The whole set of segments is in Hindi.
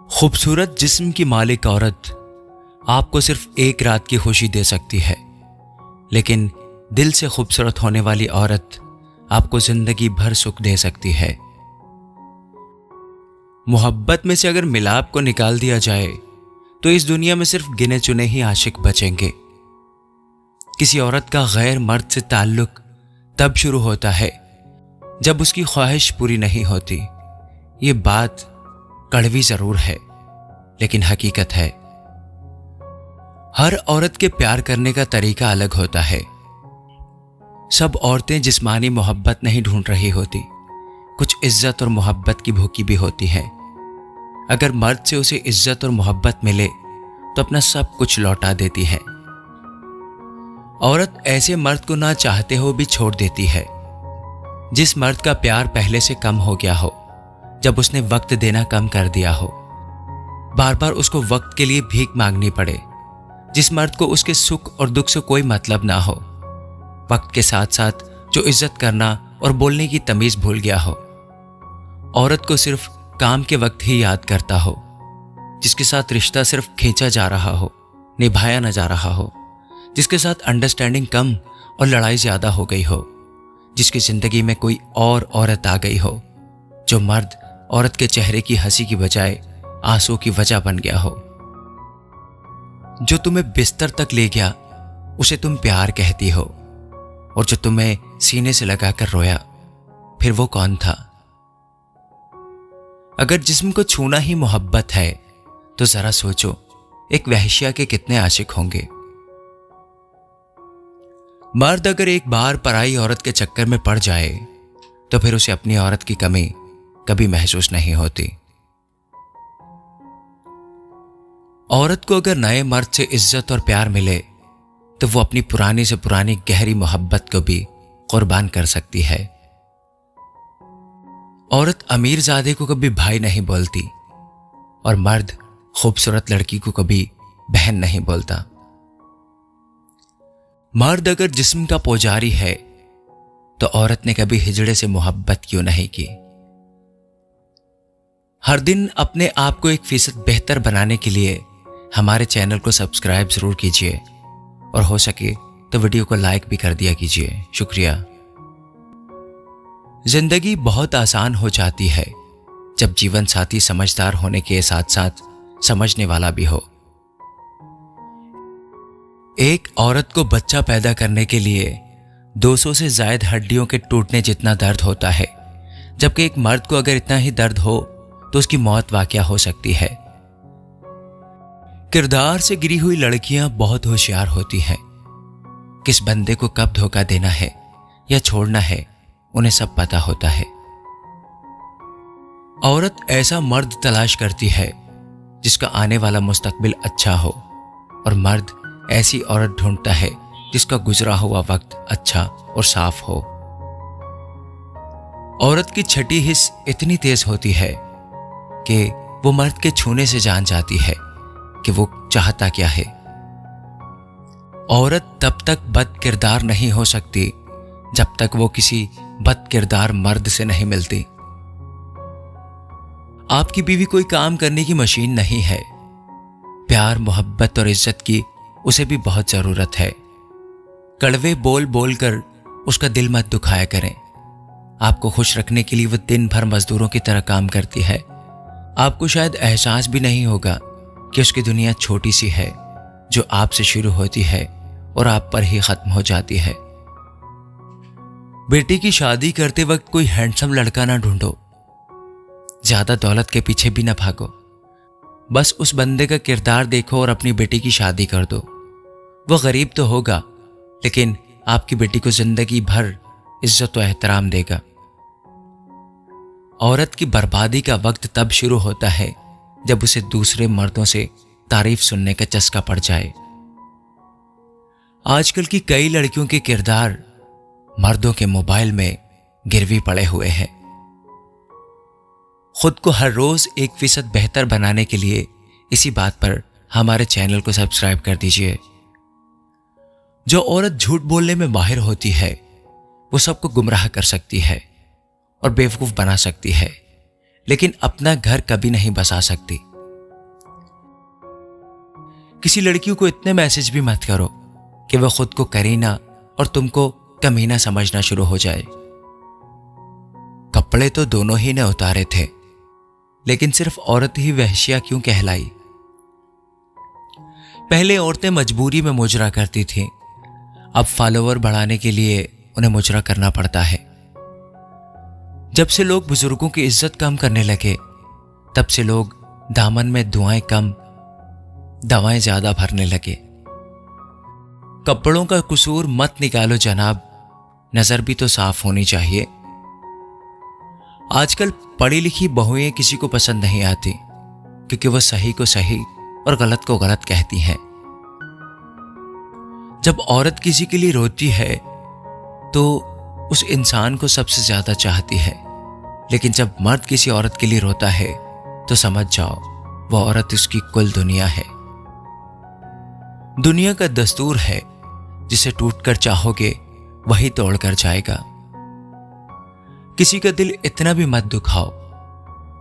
खूबसूरत जिस्म की मालिक औरत आपको सिर्फ एक रात की खुशी दे सकती है, लेकिन दिल से खूबसूरत होने वाली औरत आपको जिंदगी भर सुख दे सकती है। मोहब्बत में से अगर मिलाप को निकाल दिया जाए तो इस दुनिया में सिर्फ गिने चुने ही आशिक बचेंगे। किसी औरत का गैर मर्द से ताल्लुक तब शुरू होता है जब उसकी ख्वाहिश पूरी नहीं होती। ये बात कड़वी जरूर है, लेकिन हकीकत है। हर औरत के प्यार करने का तरीका अलग होता है। सब औरतें जिस्मानी मोहब्बत नहीं ढूंढ रही होती, कुछ इज्जत और मोहब्बत की भूखी भी होती हैं। अगर मर्द से उसे इज्जत और मोहब्बत मिले तो अपना सब कुछ लौटा देती है। औरत ऐसे मर्द को ना चाहते हो भी छोड़ देती है जिस मर्द का प्यार पहले से कम हो गया हो, जब उसने वक्त देना कम कर दिया हो, बार बार उसको वक्त के लिए भीख मांगनी पड़े, जिस मर्द को उसके सुख और दुख से कोई मतलब ना हो, वक्त के साथ साथ जो इज्जत करना और बोलने की तमीज भूल गया हो, औरत को सिर्फ काम के वक्त ही याद करता हो, जिसके साथ रिश्ता सिर्फ खींचा जा रहा हो, निभाया न जा रहा हो, जिसके साथ अंडरस्टैंडिंग कम और लड़ाई ज्यादा हो गई हो, जिसकी जिंदगी में कोई और औरत आ गई हो, जो मर्द औरत के चेहरे की हंसी की बजाय आंसू की वजह बन गया हो। जो तुम्हें बिस्तर तक ले गया उसे तुम प्यार कहती हो, और जो तुम्हें सीने से लगाकर रोया, फिर वो कौन था? अगर जिस्म को छूना ही मोहब्बत है तो जरा सोचो, एक वहशिया के कितने आशिक होंगे। मर्द अगर एक बार पराई औरत के चक्कर में पड़ जाए तो फिर उसे अपनी औरत की कमी कभी महसूस नहीं होती। औरत को अगर नए मर्द से इज्जत और प्यार मिले तो वो अपनी पुरानी से पुरानी गहरी मोहब्बत को भी कुर्बान कर सकती है। औरत अमीरजादे को कभी भाई नहीं बोलती और मर्द खूबसूरत लड़की को कभी बहन नहीं बोलता। मर्द अगर जिस्म का पुजारी है तो औरत ने कभी हिजड़े से मोहब्बत क्यों नहीं की। हर दिन अपने आप को 1% बेहतर बनाने के लिए हमारे चैनल को सब्सक्राइब जरूर कीजिए, और हो सके तो वीडियो को लाइक भी कर दिया कीजिए। शुक्रिया। जिंदगी बहुत आसान हो जाती है जब जीवन साथी समझदार होने के साथ साथ समझने वाला भी हो। एक औरत को बच्चा पैदा करने के लिए 200 से ज्यादा हड्डियों के टूटने जितना दर्द होता है, जबकि एक मर्द को अगर इतना ही दर्द हो तो उसकी मौत वाकया हो सकती है। किरदार से गिरी हुई लड़कियां बहुत होशियार होती हैं। किस बंदे को कब धोखा देना है या छोड़ना है उन्हें सब पता होता है। औरत ऐसा मर्द तलाश करती है जिसका आने वाला मुस्तकबिल अच्छा हो, और मर्द ऐसी औरत ढूंढता है जिसका गुजरा हुआ वक्त अच्छा और साफ हो। औरत की छठी हिस्स इतनी तेज होती है कि वो मर्द के छूने से जान जाती है कि वो चाहता क्या है। औरत तब तक बद किरदार नहीं हो सकती जब तक वो किसी बद किरदार मर्द से नहीं मिलती। आपकी बीवी कोई काम करने की मशीन नहीं है। प्यार, मोहब्बत और इज्जत की उसे भी बहुत जरूरत है। कड़वे बोल बोल कर उसका दिल मत दुखाया करें। आपको खुश रखने के लिए वो दिन भर मजदूरों की तरह काम करती है। आपको शायद एहसास भी नहीं होगा कि उसकी दुनिया छोटी सी है जो आपसे शुरू होती है और आप पर ही खत्म हो जाती है। बेटी की शादी करते वक्त कोई हैंडसम लड़का ना ढूंढो, ज्यादा दौलत के पीछे भी ना भागो। बस उस बंदे का किरदार देखो और अपनी बेटी की शादी कर दो। वो गरीब तो होगा, लेकिन आपकी बेटी को जिंदगी भर इज्जत और एहतराम देगा। औरत की बर्बादी का वक्त तब शुरू होता है जब उसे दूसरे मर्दों से तारीफ सुनने का चस्का पड़ जाए। आजकल की कई लड़कियों के किरदार मर्दों के मोबाइल में गिरवी पड़े हुए हैं। खुद को हर रोज 1% बेहतर बनाने के लिए इसी बात पर हमारे चैनल को सब्सक्राइब कर दीजिए। जो औरत झूठ बोलने में माहिर होती है वो सबको गुमराह कर सकती है और बेवकूफ बना सकती है, लेकिन अपना घर कभी नहीं बसा सकती। किसी लड़की को इतने मैसेज भी मत करो कि वह खुद को करीना और तुमको कमीना समझना शुरू हो जाए। कपड़े तो दोनों ही ने उतारे थे, लेकिन सिर्फ औरत ही वहशिया क्यों कहलाई? पहले औरतें मजबूरी में मुजरा करती थीं, अब फॉलोवर बढ़ाने के लिए उन्हें मुजरा करना पड़ता है। जब से लोग बुजुर्गों की इज्जत कम करने लगे, तब से लोग दामन में दुआएं कम, दवाएं ज्यादा भरने लगे। कपड़ों का कसूर मत निकालो जनाब, नजर भी तो साफ होनी चाहिए। आजकल पढ़ी लिखी बहुएं किसी को पसंद नहीं आती, क्योंकि वह सही को सही और गलत को गलत कहती हैं। जब औरत किसी के लिए रोती है तो उस इंसान को सबसे ज्यादा चाहती है, लेकिन जब मर्द किसी औरत के लिए रोता है तो समझ जाओ वह औरत उसकी कुल दुनिया है। दुनिया का दस्तूर है, जिसे टूटकर चाहोगे वही तोड़कर जाएगा। किसी का दिल इतना भी मत दुखाओ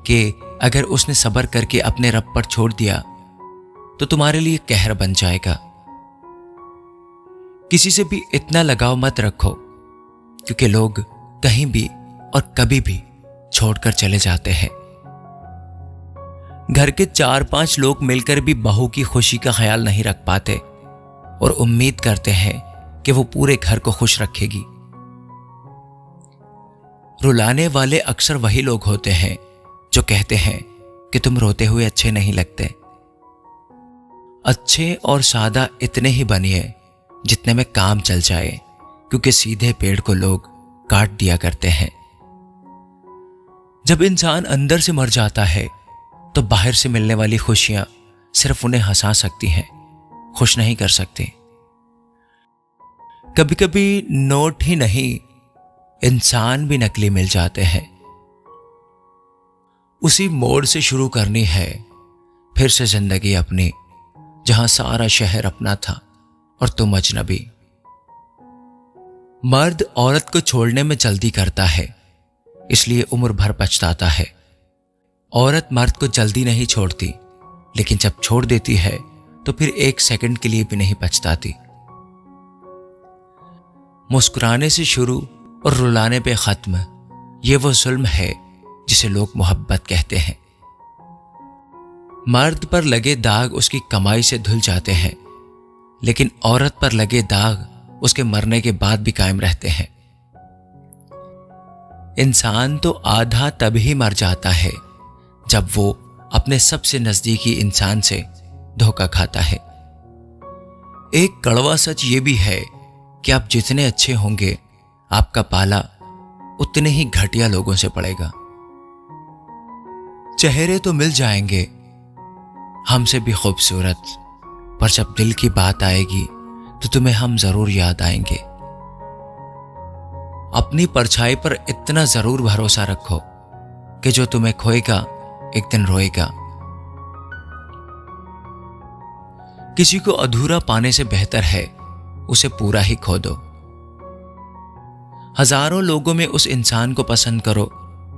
कि अगर उसने सब्र करके अपने रब पर छोड़ दिया तो तुम्हारे लिए कहर बन जाएगा। किसी से भी इतना लगाव मत रखो, क्योंकि लोग कहीं भी और कभी भी छोड़कर चले जाते हैं। घर के 4-5 लोग मिलकर भी बहू की खुशी का ख्याल नहीं रख पाते और उम्मीद करते हैं कि वो पूरे घर को खुश रखेगी। रुलाने वाले अक्सर वही लोग होते हैं जो कहते हैं कि तुम रोते हुए अच्छे नहीं लगते। अच्छे और सादा इतने ही बनिए जितने में काम चल जाए, क्योंकि सीधे पेड़ को लोग काट दिया करते हैं। जब इंसान अंदर से मर जाता है तो बाहर से मिलने वाली खुशियां सिर्फ उन्हें हंसा सकती हैं, खुश नहीं कर सकती। कभी कभी नोट ही नहीं, इंसान भी नकली मिल जाते हैं। उसी मोड़ से शुरू करनी है फिर से जिंदगी अपनी, जहां सारा शहर अपना था और तुम अजनबी। मर्द औरत को छोड़ने में जल्दी करता है, इसलिए उम्र भर पछताता है। औरत मर्द को जल्दी नहीं छोड़ती, लेकिन जब छोड़ देती है तो फिर 1 सेकंड के लिए भी नहीं पछताती। मुस्कुराने से शुरू और रुलाने पे खत्म, ये वो जुल्म है जिसे लोग मोहब्बत कहते हैं। मर्द पर लगे दाग उसकी कमाई से धुल जाते हैं, लेकिन औरत पर लगे दाग उसके मरने के बाद भी कायम रहते हैं। इंसान तो आधा तभी मर जाता है जब वो अपने सबसे नजदीकी इंसान से धोखा खाता है। एक कड़वा सच ये भी है कि आप जितने अच्छे होंगे, आपका पाला उतने ही घटिया लोगों से पड़ेगा। चेहरे तो मिल जाएंगे हमसे भी खूबसूरत, पर जब दिल की बात आएगी तो तुम्हें हम जरूर याद आएंगे। अपनी परछाई पर इतना जरूर भरोसा रखो कि जो तुम्हें खोएगा एक दिन रोएगा। किसी को अधूरा पाने से बेहतर है उसे पूरा ही खो दो। हजारों लोगों में उस इंसान को पसंद करो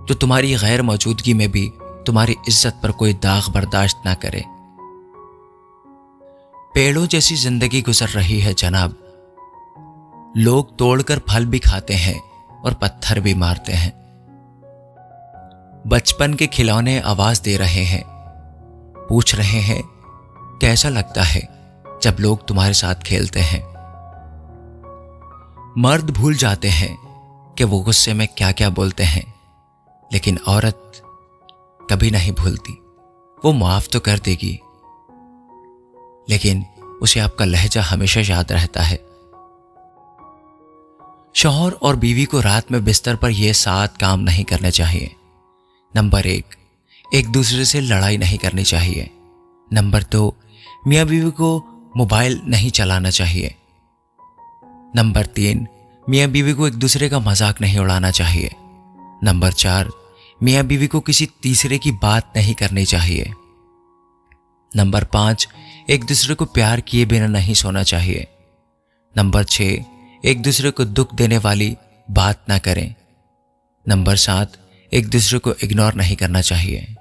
जो तुम्हारी गैर मौजूदगी में भी तुम्हारी इज्जत पर कोई दाग बर्दाश्त ना करे। पेड़ों जैसी जिंदगी गुजर रही है जनाब। लोग तोड़कर फल भी खाते हैं और पत्थर भी मारते हैं। बचपन के खिलौने आवाज दे रहे हैं, पूछ रहे हैं कैसा लगता है जब लोग तुम्हारे साथ खेलते हैं। मर्द भूल जाते हैं कि वो गुस्से में क्या क्या बोलते हैं, लेकिन औरत कभी नहीं भूलती। वो माफ तो कर देगी, लेकिन उसे आपका लहजा हमेशा याद रहता है। शौहर और बीवी को रात में बिस्तर पर यह 7 काम नहीं करने चाहिए। नंबर 1, एक दूसरे से लड़ाई नहीं करनी चाहिए। नंबर 2, मियाँ बीवी को मोबाइल नहीं चलाना चाहिए। नंबर 3, मियाँ बीवी को एक दूसरे का मजाक नहीं उड़ाना चाहिए। नंबर 4, मियाँ बीवी को किसी तीसरे की बात नहीं करनी चाहिए। नंबर 5, एक दूसरे को प्यार किए बिना नहीं सोना चाहिए। नंबर 6, एक दूसरे को दुख देने वाली बात ना करें। नंबर 7, एक दूसरे को इग्नोर नहीं करना चाहिए।